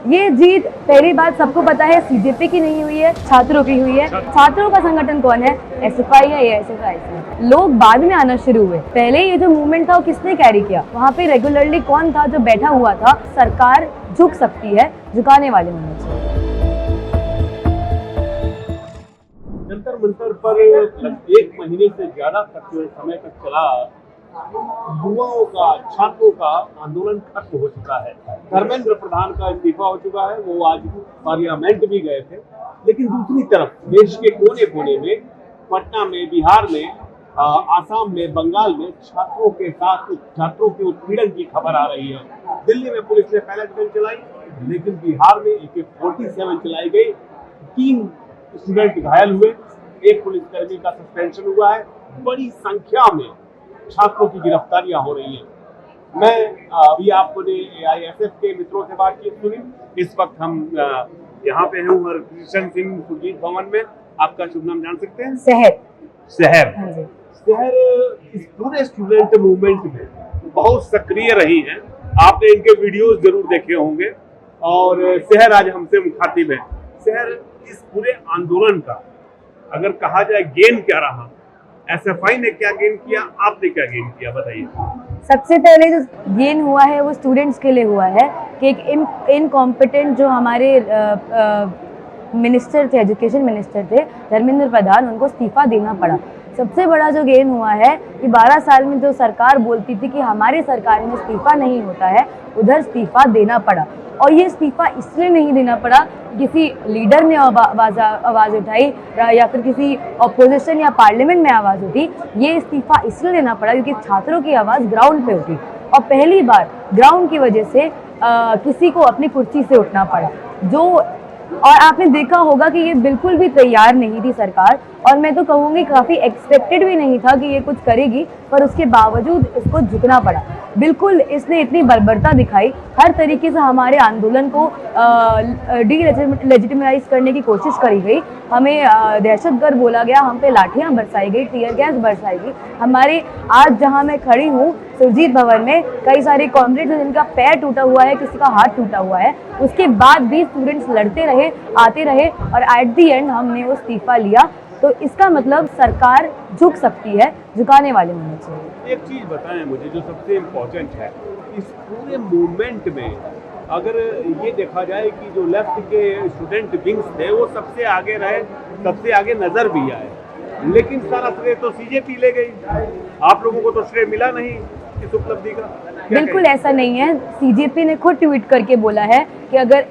ये जीत पहली बात सबको पता है सीजेपी की नहीं हुई है, छात्रों की हुई है। छात्रों का संगठन कौन है? एसएफआई है, एएसएफ। लोग बाद में आना शुरू हुए, पहले ये जो मूवमेंट था वो किसने कैरी किया? वहाँ पे रेगुलरली कौन था जो बैठा हुआ था? सरकार झुक सकती है, झुकाने वाले होने चाहिए। जंतर मंतर पर 1 महीने से ज्यादा तक समय तक चला युवाओं का, छात्रों का आंदोलन खत्म हो चुका है। धर्मेंद्र प्रधान का इस्तीफा हो चुका है, वो आज पार्लियामेंट भी गए थे। लेकिन दूसरी तरफ देश के कोने कोने में, पटना में, बिहार में, आसाम में, बंगाल में छात्रों के साथ छात्रों के उत्पीड़न की खबर आ रही है। दिल्ली में पुलिस ने पैलेट गन चलाई, लेकिन बिहार में AK-47 चलाई गई। 3 स्टूडेंट घायल हुए, 1 पुलिसकर्मी का सस्पेंशन हुआ है। बड़ी संख्या में छात्रों की गिरफ्तारियां हो रही हैं। मैं अभी आपने AISF के मित्रों से बातचीत सुनी। इस वक्त हम यहाँ पे हैं हरकिशन सिंह सुरजीत भवन में। आपका शुभ नाम जान सकते हैं? शहर। इस पूरे स्टूडेंट मूवमेंट में बहुत सक्रिय रही हैं। आपने इनके वीडियोस जरूर देखे होंगे और शहर आज हमसे मुखातिब है। शहर, इस पूरे आंदोलन का अगर कहा जाए गेन क्या रहा, एसएफआई ने क्या गेन किया, आपने क्या गेन किया, बताइए। सबसे पहले जो गेन हुआ है वो स्टूडेंट्स के लिए हुआ है कि एक इनकॉम्पिटेंट जो हमारे मिनिस्टर थे, एजुकेशन मिनिस्टर थे धर्मेंद्र प्रधान, उनको इस्तीफा देना पड़ा। सबसे बड़ा जो गेन हुआ है कि 12 साल में जो सरकार बोलती थी कि हमारी सरकार में इस्तीफा नहीं होता है, उधर इस्तीफा देना पड़ा। और ये इस्तीफा इसलिए नहीं देना पड़ा, किसी लीडर ने आवाज़ उठाई या फिर किसी अपोजिशन या पार्लियामेंट में आवाज़ उठी। ये इस्तीफा इसलिए देना पड़ा क्योंकि छात्रों की आवाज़ ग्राउंड पे उठी और पहली बार ग्राउंड की वजह से किसी को अपनी कुर्सी से उठना पड़ा। और आपने देखा होगा कि ये बिल्कुल भी तैयार नहीं थी सरकार, और मैं तो कहूँगी काफ़ी एक्सपेक्टेड भी नहीं था कि ये कुछ करेगी, पर उसके बावजूद इसको झुकना पड़ा। बिल्कुल इसने इतनी बर्बरता दिखाई, हर तरीके से हमारे आंदोलन को डीलेजिटिमाइज करने की कोशिश करी गई। हमें दहशतगर्द बोला गया, हम पे लाठियां बरसाई गई, टीयर गैस बरसाई गई। हमारे आज जहां मैं खड़ी हूँ सुरजीत भवन में, कई सारे कॉमरेड्स हैं जिनका पैर टूटा हुआ है, किसी का हाथ टूटा हुआ है, उसके बाद भी स्टूडेंट्स लड़ते रहे, आते रहे और एट दी एंड हमने वो इस्तीफा लिया। तो इसका मतलब सरकार झुक सकती है, झुकाने वाले होने चाहिए। एक चीज बताएं मुझे जो सबसे इम्पोर्टेंट है इस पूरे मूवमेंट में, अगर ये देखा जाए कि जो लेफ्ट के स्टूडेंट विंग्स थे वो सबसे आगे रहे, सबसे आगे नजर भी आए, लेकिन सारा श्रेय तो सीजेपी ले गई। आप लोगों को तो श्रेय मिला नहीं इस उपलब्धि का। बिल्कुल ऐसा नहीं है। सीजेपी ने खुद ट्वीट करके बोला है कि अगर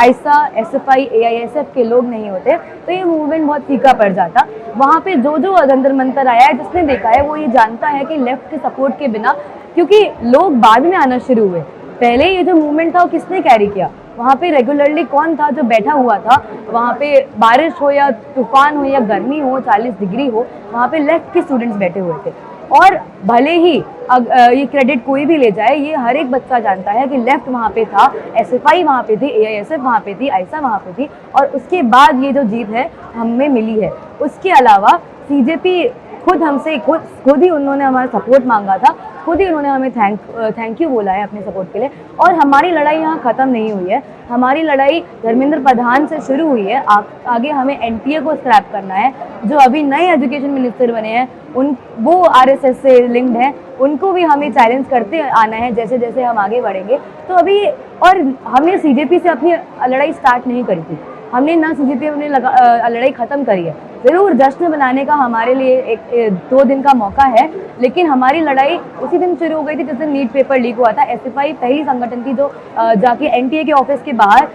ऐसा एसएफआई AISF के लोग नहीं होते तो ये मूवमेंट बहुत फीका पड़ जाता। वहाँ पे जो जंतर मंतर आया है, जिसने देखा है वो ये जानता है कि लेफ्ट के सपोर्ट के बिना, क्योंकि लोग बाद में आना शुरू हुए, पहले ये जो मूवमेंट था वो किसने कैरी किया? वहाँ पे रेगुलरली कौन था जो बैठा हुआ था? वहाँ पे बारिश हो या तूफान हो या गर्मी हो, 40 डिग्री हो, वहाँ पे लेफ्ट के स्टूडेंट्स बैठे हुए थे। और भले ही ये क्रेडिट कोई भी ले जाए, ये हर एक बच्चा जानता है कि लेफ्ट वहाँ पे था, एसएफआई वहाँ पे थी, AISF वहाँ पे थी, ऐसा वहाँ पे थी, और उसके बाद ये जो जीत है हमें मिली है। उसके अलावा सीजेपी खुद हमसे खुद ही उन्होंने हमारा सपोर्ट मांगा था, खुद ही उन्होंने हमें थैंक यू बोला है अपने सपोर्ट के लिए। और हमारी लड़ाई यहाँ ख़त्म नहीं हुई है। हमारी लड़ाई धर्मेंद्र प्रधान से शुरू हुई है। आगे हमें NTA को स्क्रैप करना है। जो अभी नए एजुकेशन मिनिस्टर बने हैं वो RSS से लिंक्ड हैं, उनको भी हमें चैलेंज करते आना है जैसे जैसे हम आगे बढ़ेंगे। तो अभी, और हमने CJP से अपनी लड़ाई स्टार्ट नहीं करी थी, हमने ना CJP अपनी लड़ाई ख़त्म करी है। ज़रूर जश्न बनाने का हमारे लिए 2 दिन का मौका है, लेकिन हमारी लड़ाई उसी दिन शुरू हो गई थी जिस दिन नीट पेपर लीक हुआ था। SFI पहली संगठन थी जो जाके NTA के ऑफिस के बाहर,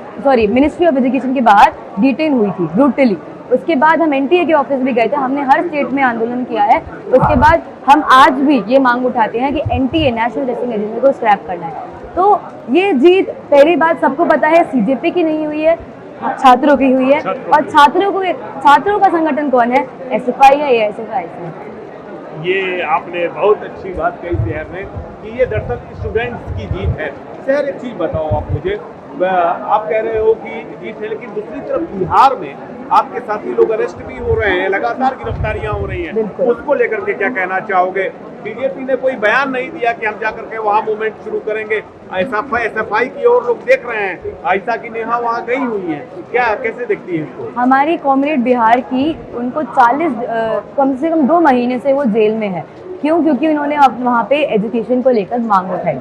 मिनिस्ट्री ऑफ एजुकेशन के बाहर डिटेन हुई थी ब्रूटली। उसके बाद हम NTA के ऑफिस भी गए थे, हमने हर स्टेट में आंदोलन किया है। उसके बाद हम आज भी ये मांग उठाते हैं कि NTA, नेशनल टेस्टिंग एजेंसी को स्क्रैप करना है। तो ये जीत पहली बात सबको पता है CJP की नहीं हुई है, छात्रों की हुई है। और छात्रों का संगठन कौन है? SFI है, AISF। ये आपने बहुत अच्छी बात कही शहर ने कि ये दरअसल स्टूडेंट्स की जीत है। शहर, एक चीज बताओ आप मुझे, आप कह रहे हो कि जीत है, लेकिन दूसरी तरफ बिहार में आपके साथी लोग अरेस्ट भी हो रहे हैं, लगातार गिरफ्तारियां हो रही हैं, उसको लेकर के क्या कहना चाहोगे? बीजेपी ने कोई बयान नहीं दिया कि हम जाकर के वहाँ मूवमेंट शुरू करेंगे। एसएफआई की ओर लोग देख रहे हैं, आयशा की नेहा वहाँ गई हुई हैं, क्या कैसे देखती है इसको? हमारी कॉमरेड बिहार की, उनको 40 कम से कम 2 महीने से वो जेल में है। क्यों? क्योंकि उन्होंने अब वहाँ पे एजुकेशन को लेकर मांग उठाई।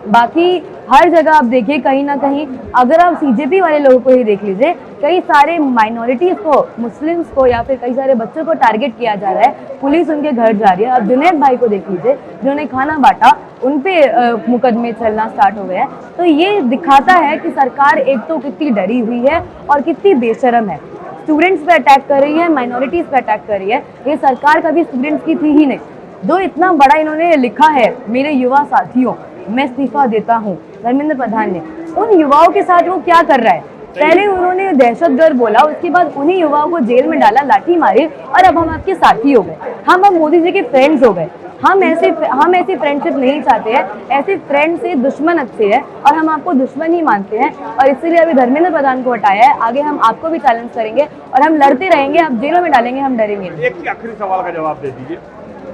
बाकी हर जगह आप देखिए, कहीं ना कहीं अगर आप सीजेपी वाले लोगों को ही देख लीजिए, कई सारे माइनॉरिटीज़ को, मुस्लिम्स को या फिर कई सारे बच्चों को टारगेट किया जा रहा है। पुलिस उनके घर जा रही है। अब जुनैद भाई को देख लीजिए, जिन्होंने खाना बांटा, उन पे मुकदमे चलना स्टार्ट हो गए हैं। तो ये दिखाता है कि सरकार एक तो कितनी डरी हुई है और कितनी बेशरम है। स्टूडेंट्स पे अटैक कर रही है, माइनॉरिटीज़ पे अटैक कर रही है। ये सरकार कभी स्टूडेंट्स की थी ही नहीं। जो इतना बड़ा इन्होंने लिखा है, मेरे युवा साथियों मैं इस्तीफा देता हूँ, धर्मेंद्र प्रधान ने, उन युवाओं के साथ वो क्या कर रहा है? पहले उन्होंने दहशतगर्द बोला, उसके बाद उन्हीं युवाओं को जेल में डाला, लाठी मारी, और अब हम आपके साथी हो गए, हम अब मोदी जी के फ्रेंड्स हो गए। हम ऐसी फ्रेंडशिप नहीं चाहते हैं। ऐसे फ्रेंड से दुश्मन अच्छे हैं और हम आपको दुश्मन ही मानते हैं, और इसीलिए अभी धर्मेंद्र प्रधान को हटाया है। आगे हम आपको भी चैलेंज करेंगे और हम लड़ते रहेंगे। आप जेलों में डालेंगे, हम डरेंगे। एक आखिरी सवाल का जवाब दे दीजिए।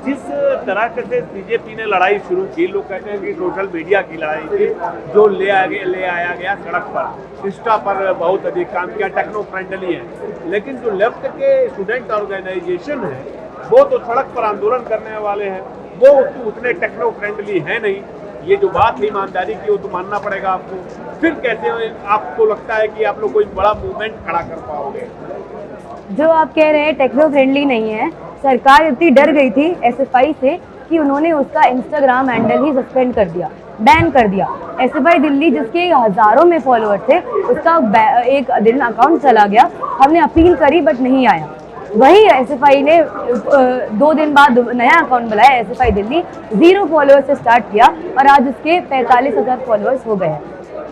जिस तरह से बीजेपी ने लड़ाई शुरू की, लोग कहते हैं कि सोशल मीडिया की लड़ाई थी, जो ले आया गया सड़क पर, इंस्टा पर बहुत अधिक काम किया, टेक्नो फ्रेंडली है, लेकिन जो लेफ्ट के स्टूडेंट ऑर्गेनाइजेशन है वो तो सड़क पर आंदोलन करने वाले हैं, वो उतने टेक्नो फ्रेंडली है नहीं। ये जो बात है ईमानदारी की, वो तो मानना पड़ेगा आपको। फिर कैसे आपको लगता है कि आप लोग कोई बड़ा मूवमेंट खड़ा कर पाओगे? जो आप कह रहे हैं टेक्नो फ्रेंडली नहीं है, सरकार इतनी डर गई थी एसएफआई से कि उन्होंने उसका इंस्टाग्राम हैंडल ही सस्पेंड कर दिया, बैन कर दिया। एसएफआई दिल्ली, जिसके हजारों में फॉलोअर थे, उसका एक दिन अकाउंट चला गया। हमने अपील करी बट नहीं आया। वही एसएफआई ने 2 दिन बाद नया अकाउंट बनाया, एसएफआई दिल्ली, 0 फॉलोअर्स से स्टार्ट किया और आज उसके 45,000 फॉलोअर्स हो गए हैं,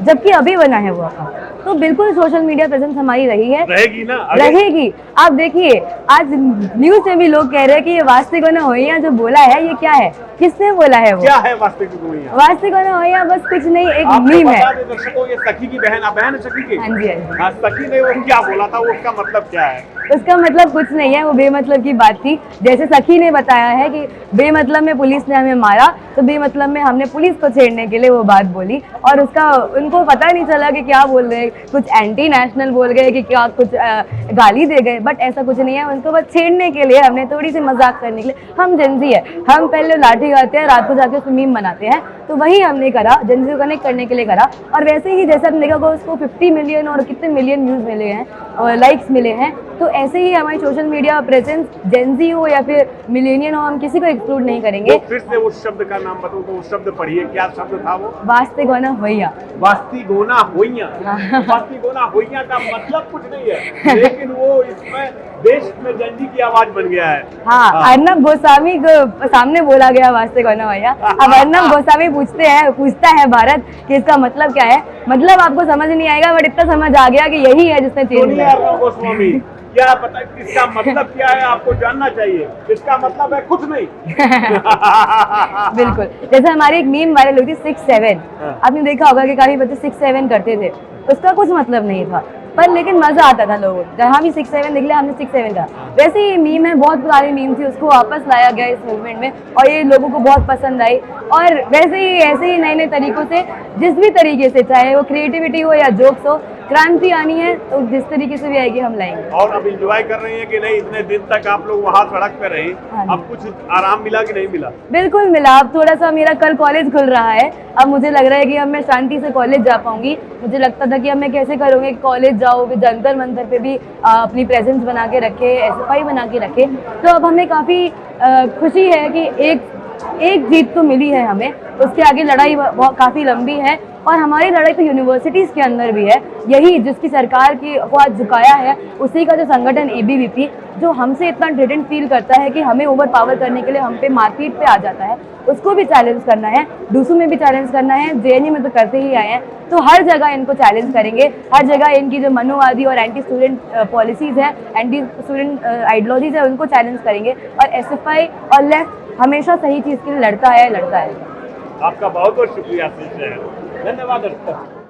जबकि अभी बना है वो अकाउंट। तो बिल्कुल सोशल मीडिया प्रेजेंस हमारी रही है, रहेगी ना, रहेगी। आप देखिए, आज न्यूज में भी लोग कह रहे हैं कि ये वास्तविक होइया जो बोला है, ये क्या है, किसने बोला है? वो क्या है वास्तविक होइया? वास्तविक होइया बस कुछ नहीं, एक मीम है। दर्शकों, ये सखी की बहन है सखी की? हाँ जी, हाँ जी। सखी ने वो क्या बोला था, वो उसका मतलब क्या है? उसका मतलब कुछ नहीं है, वो बेमतलब की बात थी। जैसे सखी ने बताया है कि बेमतलब में पुलिस ने हमें मारा, तो बेमतलब में हमने पुलिस को छेड़ने के लिए वो बात बोली, और उसका उनको पता नहीं चला कि क्या बोल रहे, कुछ एंटी नेशनल बोल गए कि क्या, कुछ गाली दे गए, बट ऐसा कुछ नहीं है। उनको बस छेड़ने के लिए, हमने थोड़ी सी मजाक करने के लिए। हम जेंजी है, हम पहले लाठी खाते हैं, रात को जाके उसमें मीम बनाते हैं, तो वही हमने करा, जेंजी को कनेक्ट करने के लिए करा। और वैसे ही जैसे आपने देखा होगा, उसको 50 मिलियन और कितने मिलियन व्यूज मिले हैं और लाइक्स मिले हैं। तो ऐसे ही हमारी सोशल मीडिया प्रेजेंस, जेंजी हो या फिर मिलेनियन हो, हम किसी को एक्सक्लूड नहीं करेंगे। तो फिर से उस शब्द का नाम बताओ, तो उस शब्द पढ़िए, क्या शब्द था वो? वास्तिगोना होइया। वास्तिगोना होइया। वास्तिगोना होइया का मतलब कुछ नहीं है, लेकिन वो इसमें देश में जेंजी की आवाज बन गया है। हाँ, अर्नब गोस्वामी को सामने बोला गया वास्तिगोना होइया। अब अर्नब गोस्वामी पूछता है भारत कि इसका मतलब क्या है। मतलब आपको समझ नहीं आएगा, बट इतना समझ आ गया कि यही है जिसने चेंज किया। अर्नब गोस्वामी क्या पता इसका मतलब क्या है, आपको जानना चाहिए। इसका मतलब है कुछ नहीं। बिल्कुल, जैसे हमारी एक मीम वायरल हुई थी 6-7, आपने देखा होगा कि काफी बच्चे 6-7 करते थे, उसका कुछ मतलब नहीं था, पर लेकिन मजा आता था लोगों को। जहाँ भी 6-7 निकले, हमने 6-7 कहा। वैसे ही मीम है, बहुत पुरानी मीम थी, उसको वापस लाया गया इस मूवमेंट में, और ये लोगों को बहुत पसंद आई। और वैसे ही ऐसे ही नए नए तरीकों से, जिस भी तरीके से, चाहे वो क्रिएटिविटी हो या जोक्स हो, क्रांति आनी है तो जिस तरीके से भी आएगी हम लाएंगे। और अब एंजॉय कर रही हैं कि नहीं? इतने दिन तक आप लोग वहाँ सड़क पे रहे, अब कुछ आराम मिला कि नहीं मिला? बिल्कुल मिला। अब थोड़ा सा, मेरा कल कॉलेज खुल रहा है, अब मुझे लग रहा है कि अब मैं शांति से कॉलेज जा पाऊंगी। मुझे लगता था कि अब मैं कैसे करूँगी, कॉलेज जाओगे, जंतर मंतर पे भी अपनी प्रेजेंस बना के रखे, एसएफआई बना के रखे। तो अब हमें काफ़ी खुशी है कि एक जीत तो मिली है हमें, उसके आगे लड़ाई काफ़ी लंबी है। और हमारी लड़ाई तो यूनिवर्सिटीज़ के अंदर भी है। यही जिसकी सरकार को आज झुकाया है, उसी का जो संगठन एबीवीपी, जो हमसे इतना थ्रेटेंड फील करता है कि हमें ओवर पावर करने के लिए हम पे मारपीट पे आ जाता है, उसको भी चैलेंज करना है। डूसू में भी चैलेंज करना है, जेएनयू में तो करते ही आए हैं, तो हर जगह इनको चैलेंज करेंगे। हर जगह इनकी जो मनुवादी और एंटी स्टूडेंट पॉलिसीज़ है, एंटी स्टूडेंट आइडियोलॉजीज़ है, उनको चैलेंज करेंगे। और एसएफआई और लेफ्ट हमेशा सही चीज़ के लिए लड़ता है। आपका बहुत बहुत शुक्रिया, धन्यवाद।